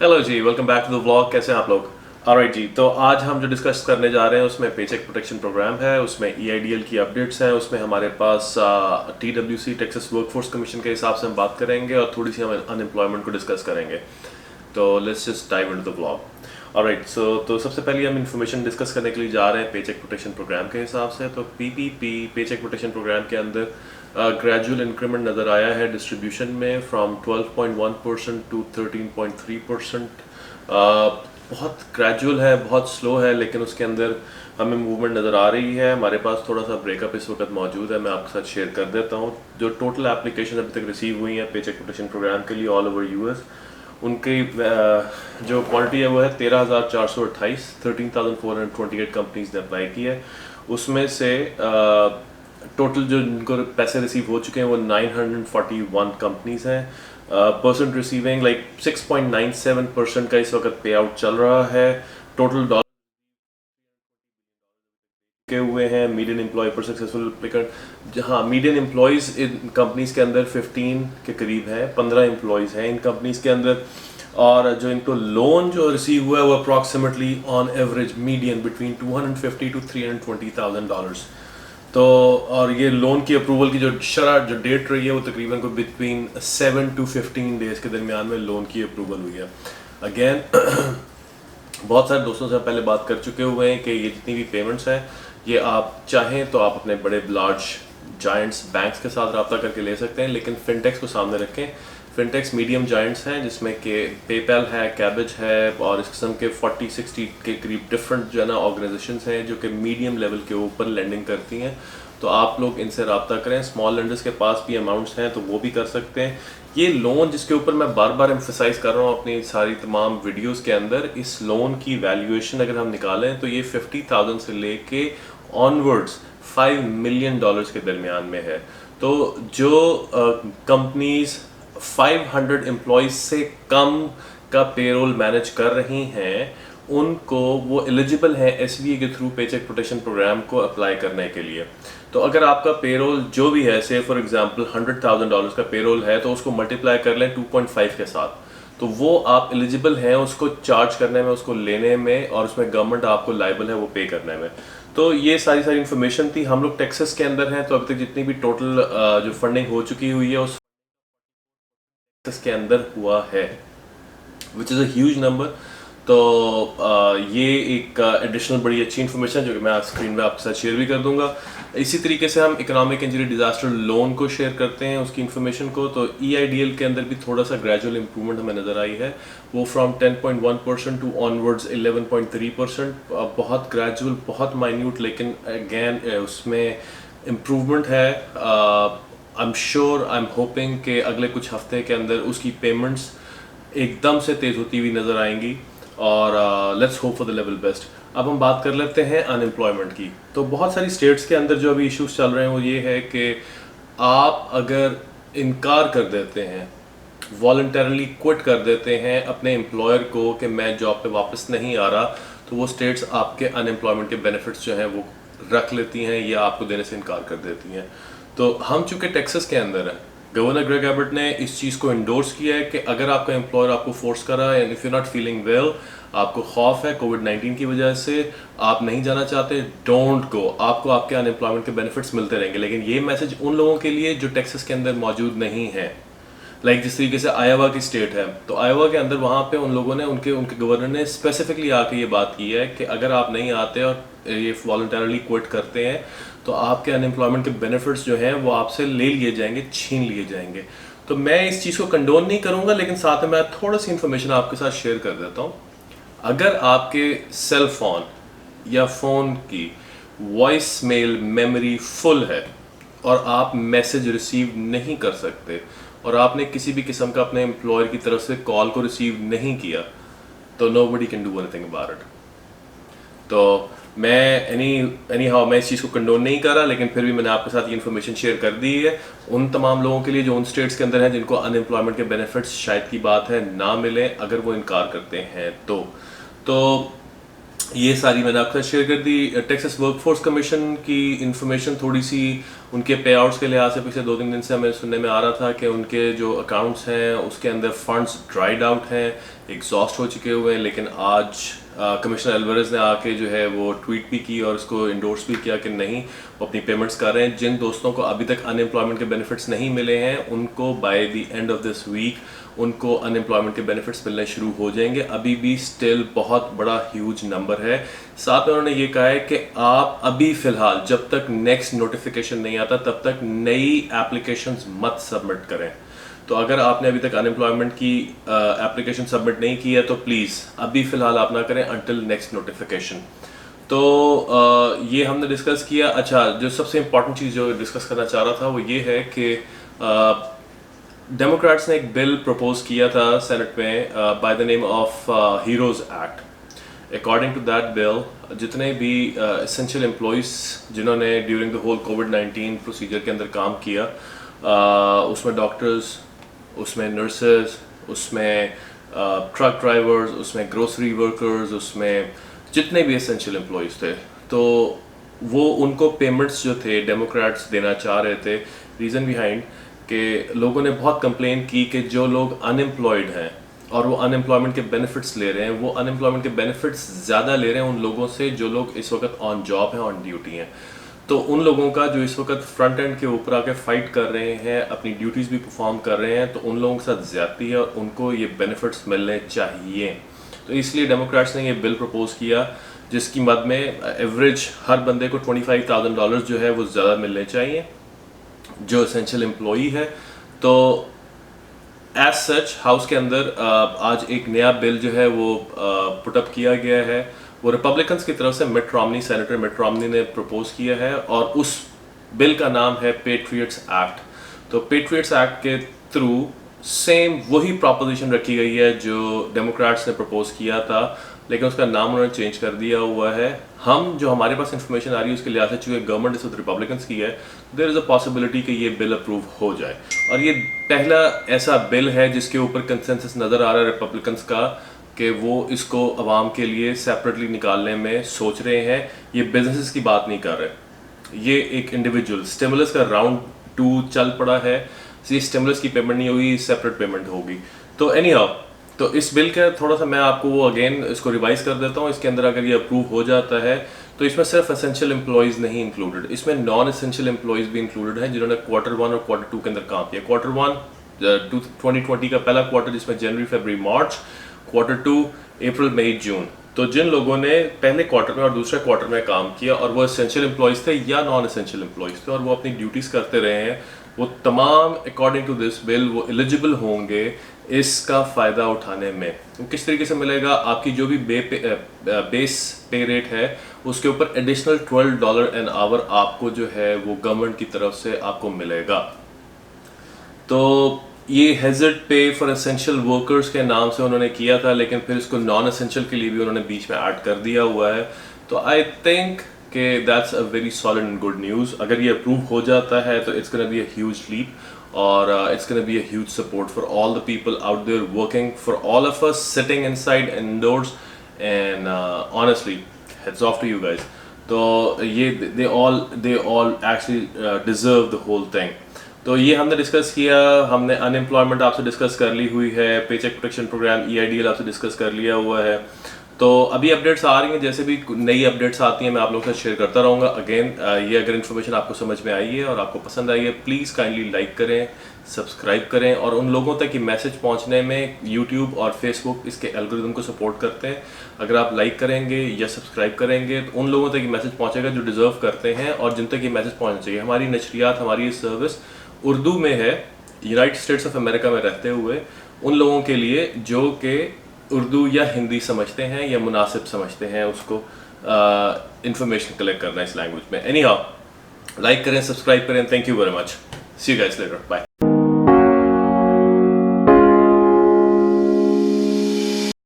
Hello जी, welcome back to the vlog. कैसे हैं आप लोग? ऑलराइट जी, तो आज हम जो डिस्कस करने जा रहे हैं उसमें पेचेक प्रोटेक्शन प्रोग्राम है, उसमें ईआईडीएल की अपडेट्स हैं, उसमें हमारे पास टीडब्ल्यूसी टेक्सास वर्कफोर्स कमीशन के हिसाब से हम बात करेंगे और थोड़ी सी हम अनएम्प्लॉयमेंट को डिस्कस करेंगे। तो let's just dive into the vlog. Alright, तो सबसे पहले हम इन्फॉर्मेशन डिस्कस करने के लिए जा रहे हैं पेचेक प्रोटेक्शन प्रोग्राम के हिसाब से। तो पीपीपी पेचेक प्रोटेक्शन प्रोग्राम के अंदर ग्रेजुअल इंक्रीमेंट नज़र आया है डिस्ट्रीब्यूशन में फ्रॉम 12.1% टू 13.3%। बहुत ग्रेजुअल है, बहुत स्लो है, लेकिन उसके अंदर हमें मूवमेंट नज़र आ रही है। हमारे पास थोड़ा सा ब्रेकअप इस वक्त मौजूद है, मैं आपके साथ शेयर कर देता हूँ। जो टोटल एप्लीकेशन अभी तक रिसीव हुई हैं पेचेक प्रोटेक्शन प्रोग्राम के लिए ऑल ओवर यूएस, उनकी जो क्वांटिटी है वो है 13,428। 13,428 कंपनीज ने अप्लाई की है। उसमें से टोटल जो इनको पैसे रिसीव हो चुके हैं वो 941 कंपनीज हैं। परसेंट रिसीविंग लाइक 6.97% का इस वक्त पे आउट चल रहा है। टोटल डॉलर के हुए हैं। मीडियन एम्प्लॉय पर सक्सेसफुल एप्लीकेंट, जहाँ मीडियन एम्प्लॉयज़ इन कंपनीज के अंदर 15 के करीब है, 15 एम्प्लॉयज़ हैं इन कंपनीज के अंदर। और जो इनको लोन जो रिसीव हुआ है वो approximately on average median between 250 to 320,000 dollars. तो और ये लोन की अप्रूवल की जो डेट रही है वो तकरीबन को बिटवीन 7 to 15 डेज के दरमियान में लोन की अप्रूवल हुई है। अगेन बहुत सारे दोस्तों से पहले बात कर चुके हुए हैं कि ये जितनी भी पेमेंट्स हैं ये आप चाहें तो आप अपने बड़े लार्ज जायंट्स बैंक्स के साथ रब्ता करके ले सकते हैं, लेकिन फिनटेक्स को सामने रखें। फिनटेक्स मीडियम जायंट्स हैं जिसमें कि पेपैल है, कैबेज है और इस किस्म के 40-60 के करीब डिफरेंट जो है ना ऑर्गेनाइजेशंस हैं जो कि मीडियम लेवल के ऊपर लेंडिंग करती हैं। तो आप लोग इनसे रब्ता करें। स्मॉल लेंडर्स के पास भी अमाउंट्स हैं तो वो भी कर सकते हैं। ये लोन जिसके ऊपर मैं बार बार एम्फसाइज कर रहा हूँ अपनी सारी तमाम वीडियोस के अंदर, इस लोन की वैल्यूएशन अगर हम निकालें तो ये 50,000 से लेके ऑनवर्ड्स $5 मिलियन के दरमियान में है। तो जो कंपनीज 500 एम्प्लॉयज से कम का पेरोल मैनेज कर रही हैं उनको वो एलिजिबल हैं एसबीए के थ्रू पेचेक प्रोटेक्शन प्रोग्राम को अप्लाई करने के लिए। तो अगर आपका पेरोल जो भी है, से फॉर एग्जांपल $100,000 का पेरोल है तो उसको मल्टीप्लाई कर लें 2.5 के साथ, तो वो आप एलिजिबल हैं उसको चार्ज करने में, उसको लेने में, और उसमें गवर्नमेंट आपको लाइबल है वो पे करने में। तो ये सारी इन्फॉर्मेशन थी। हम लोग टेक्सास के अंदर हैं तो अभी तक जितनी भी टोटल जो फंडिंग हो चुकी हुई है उस टेक्सास के अंदर हुआ है, which is a huge number. तो ये एक एडिशनल बड़ी अच्छी इन्फॉर्मेशन जो कि मैं स्क्रीन में आपके साथ शेयर भी कर दूंगा। इसी तरीके से हम इकोनॉमिक इंजरी डिजास्टर लोन को शेयर करते हैं उसकी इन्फॉर्मेशन को। तो ईआईडीएल के अंदर भी थोड़ा सा ग्रेजुअल इंप्रूवमेंट हमें नज़र आई है, वो फ्रॉम 10.1% टू ऑनवर्ड्स 11.3%। बहुत ग्रेजुअल, बहुत माइन्यूट, लेकिन अगेन उसमें इम्प्रूवमेंट है। I am sure, I am hoping कि अगले कुछ हफ्ते के अंदर उसकी पेमेंट्स एकदम से तेज़ होती हुई नज़र आएंगी और let's hope for the level best. अब हम बात कर लेते हैं अनएम्प्लॉयमेंट की। तो बहुत सारी स्टेट्स के अंदर जो अभी इश्यूज चल रहे हैं वो ये है कि आप अगर इनकार कर देते हैं, वॉलंटरली क्विट कर देते हैं अपने एम्प्लॉयर को कि मैं जॉब पे वापस नहीं आ रहा, तो वो स्टेट्स आपके अनएम्प्लॉयमेंट के बेनिफिट्स जो हैं वो रख लेती हैं या आपको देने से इनकार कर देती हैं। तो हम चूँकि टेक्सास के अंदर हैं, गवर्नर ग्रेग एबर्ट ने इस चीज़ को इंडोर्स किया है कि अगर आपका एम्प्लॉयर आपको फोर्स कर रहा है and if you not feeling well, आपको खौफ है कोविड-19 की वजह से, आप नहीं जाना चाहते, डोंट गो। आपको आपके अनएम्प्लॉयमेंट के बेनिफिट्स मिलते रहेंगे। लेकिन ये मैसेज उन लोगों के लिए जो टेक्सास के अंदर मौजूद नहीं है। लाइक जिस तरीके से आयोवा की स्टेट है, तो आयोवा के अंदर वहाँ पे उन लोगों ने, उनके गवर्नर ने स्पेसिफिकली आके ये बात की है कि अगर आप नहीं आते और ये वॉलंटरली क्विट करते हैं तो आपके अनएम्प्लॉयमेंट के बेनिफिट्स जो हैं वो आपसे ले लिए जाएंगे, छीन लिए जाएंगे। तो मैं इस चीज़ को कंडोन नहीं करूँगा, लेकिन साथ में मैं थोड़ा सी इन्फॉर्मेशन आपके साथ शेयर कर देता हूँ। अगर आपके सेल फोन या फ़ोन की वॉइस मेल मेमोरी फुल है और आप मैसेज रिसीव नहीं कर सकते और आपने किसी भी किस्म का अपने एम्प्लॉयर की तरफ से कॉल को रिसीव नहीं किया, तो nobody can do anything about it. तो मैं मैं इस चीज़ को कंडोन नहीं कर रहा, लेकिन फिर भी मैंने आपके साथ ये इन्फॉर्मेशन शेयर कर दी है उन तमाम लोगों के लिए जो उन स्टेट्स के अंदर हैं जिनको अनएम्प्लॉयमेंट के बेनिफिट्स शायद की बात है ना मिले अगर वो इनकार करते हैं। तो ये सारी मैंने आपके साथ शेयर कर दी। टेक्सास वर्कफोर्स कमीशन की इंफॉर्मेशन थोड़ी सी उनके पे आउट्स के लिहाज से पिछले 2-3 दिन से हमें सुनने में आ रहा था कि उनके जो अकाउंट्स हैं उसके अंदर फंड्स ड्राइड आउट हैं, एग्जॉस्ट हो चुके हुए हैं। लेकिन आज कमिश्नर एल्वारेज ने आके जो है वो ट्वीट भी की और इसको इंडोर्स भी किया कि नहीं, वो अपनी पेमेंट्स कर रहे हैं। जिन दोस्तों को अभी तक अनएम्प्लॉयमेंट के बेनिफिट्स नहीं मिले हैं उनको by the end of this week उनको अनएम्प्लॉयमेंट के बेनिफिट्स मिलने शुरू हो जाएंगे। अभी भी स्टिल बहुत बड़ा ह्यूज नंबर है। साथ में उन्होंने ये कहा है कि आप अभी फ़िलहाल जब तक नेक्स्ट नोटिफिकेशन नहीं आता तब तक नई एप्लीकेशंस मत सबमिट करें। तो अगर आपने अभी तक अनएम्प्लॉयमेंट की एप्लीकेशन सबमिट नहीं की है तो प्लीज़ अभी फ़िलहाल आप ना करें अंटिल नेक्स्ट नोटिफिकेशन। तो ये हमने डिस्कस किया। अच्छा, जो सबसे इम्पॉर्टेंट चीज़ जो डिस्कस करना चाह रहा था वो ये है कि डेमोक्रेट्स ने एक बिल प्रपोज किया था सेनेट में by the name of heroes act. According to that bill जितने भी एसेंशियल एम्प्लॉयज़ जिन्होंने ड्यूरिंग द होल कोविड-19 प्रोसीजर के अंदर काम किया, उसमें डॉक्टर्स, उसमें नर्सेज, उसमें ट्रक ड्राइवर्स, उसमें ग्रोसरी वर्कर्स, उसमें जितने भी एसेंशियल एम्प्लॉयज़ थे, तो वो उनको पेमेंट्स जो थे डेमोक्रेट्स देना चाह रहे थे। रीज़न बिहाइंड कि लोगों ने बहुत कंप्लेन की कि जो लोग अनएम्प्लॉयड हैं और वो अनएम्प्लॉयमेंट के बेनिफिट्स ले रहे हैं, वो अनएम्प्लॉयमेंट के बेनिफिट्स ज़्यादा ले रहे हैं उन लोगों से जो लोग इस वक्त ऑन जॉब हैं, ऑन ड्यूटी हैं। तो उन लोगों का जो इस वक्त फ्रंट एंड के ऊपर आके फाइट कर रहे हैं, अपनी ड्यूटीज़ भी परफॉर्म कर रहे हैं, तो उन लोगों के साथ ज़्यादती है और उनको ये बेनिफिट्स मिलने चाहिए। तो इसलिए डेमोक्रेट्स ने ये बिल प्रपोज किया जिसकी मद में एवरेज हर बंदे को $25,000 जो है वो ज़्यादा मिलने चाहिए जो एसेंशियल एम्प्लॉई है। तो एज सच हाउस के अंदर आज एक नया बिल जो है वो पुटअप किया गया है। वो रिपब्लिकन्स की तरफ से मिट रॉमनी, सेनेटर मिट रॉमनी ने प्रपोज किया है और उस बिल का नाम है पेट्रियट्स एक्ट। तो पेट्रियट्स एक्ट के थ्रू सेम वही प्रॉपोजिशन रखी गई है जो डेमोक्रेट्स ने प्रपोज किया था, लेकिन उसका नाम उन्होंने चेंज कर दिया हुआ है। हम जो हमारे पास इंफॉर्मेशन आ रही है उसके लिहाज से चूँकि गवर्नमेंट इस वक्त रिपब्लिकन्स की है, देयर इज़ अ पॉसिबिलिटी कि ये बिल अप्रूव हो जाए। और ये पहला ऐसा बिल है जिसके ऊपर कंसेंसस नज़र आ रहा है रिपब्लिकन्स का कि वो इसको अवाम के लिए सेपरेटली निकालने में सोच रहे हैं। ये बिजनेसेस की बात नहीं कर रहे, ये एक इंडिविजुअल स्टिमुलस का राउंड 2 चल पड़ा है, ये स्टिमुलस की पेमेंट नहीं होगी, सेपरेट पेमेंट होगी। तो एनी हाउ, तो इस बिल का थोड़ा सा मैं आपको वो अगेन इसको रिवाइज कर देता हूँ। इसके अंदर अगर ये अप्रूव हो जाता है तो इसमें सिर्फ एसेंशियल एम्प्लॉयज़ नहीं इंक्लूडेड, इसमें नॉन एसेंशियल एम्प्लॉयज़ भी इंक्लूडेड हैं जिन्होंने Q1 और Q2 के अंदर काम किया। Q1 2020 का पहला क्वार्टर जिसमें जनवरी, फरवरी, मार्च, Q2 अप्रैल, मई, जून। तो जिन लोगों ने पहले क्वार्टर में और दूसरे क्वार्टर में काम किया और वो एसेंशियल एम्प्लॉयज़ थे या नॉन एसेंशियल एम्प्लॉयज़ थे और वो अपनी ड्यूटीज़ करते रहे हैं, वो तमाम अकॉर्डिंग टू दिस बिल वो एलिजिबल होंगे इसका फ़ायदा उठाने में। वो किस तरीके से मिलेगा, आपकी जो भी बेस पे रेट है उसके ऊपर एडिशनल $12 एन आवर आपको जो है वो गवर्नमेंट की तरफ से आपको मिलेगा। तो ये हैज़र्ड पे फॉर एसेंशियल वर्कर्स के नाम से उन्होंने किया था, लेकिन फिर इसको नॉन एसेंशियल के लिए भी उन्होंने बीच में ऐड कर दिया हुआ है। तो आई थिंक कि that's a very solid and good news. अगर ये अप्रूव हो जाता है तो it's gonna be a huge leap और it's going to be a huge support for all the people out there working, for all of us sitting inside and indoors, and honestly heads off to you guys. तो ये they all actually deserve the whole thing. तो ये हमने discuss किया, हमने unemployment आपसे discuss कर ली हुई है, पे चेक प्रोटेक्शन प्रोग्राम EIDL आपसे डिस्कस कर लिया हुआ है। तो अभी अपडेट्स आ रही हैं, जैसे भी नई अपडेट्स आती हैं मैं आप लोगों के साथ शेयर करता रहूँगा। अगेन ये अगर इन्फॉर्मेशन आपको समझ में आई है और आपको पसंद आई है, प्लीज़ काइंडली लाइक करें, सब्सक्राइब करें, और उन लोगों तक ये मैसेज पहुंचने में यूट्यूब और फेसबुक इसके एल्गोरिदम को सपोर्ट करते हैं। अगर आप लाइक करेंगे या सब्सक्राइब करेंगे तो उन लोगों तक ये मैसेज पहुंचेगा जो डिज़र्व करते हैं और जिन तक ये मैसेज पहुंचना चाहिए। हमारी नशरियात, हमारी ये सर्विस उर्दू में है, यूनाइटेड स्टेट्स ऑफ अमेरिका में रहते हुए उन लोगों के लिए जो कि उर्दू या हिंदी समझते हैं या मुनासिब समझते हैं उसको इंफॉर्मेशन कलेक्ट करना इस लैंग्वेज में। एनी हाउ, लाइक करें, सब्सक्राइब करें। Thank you very much. See you guys later, bye.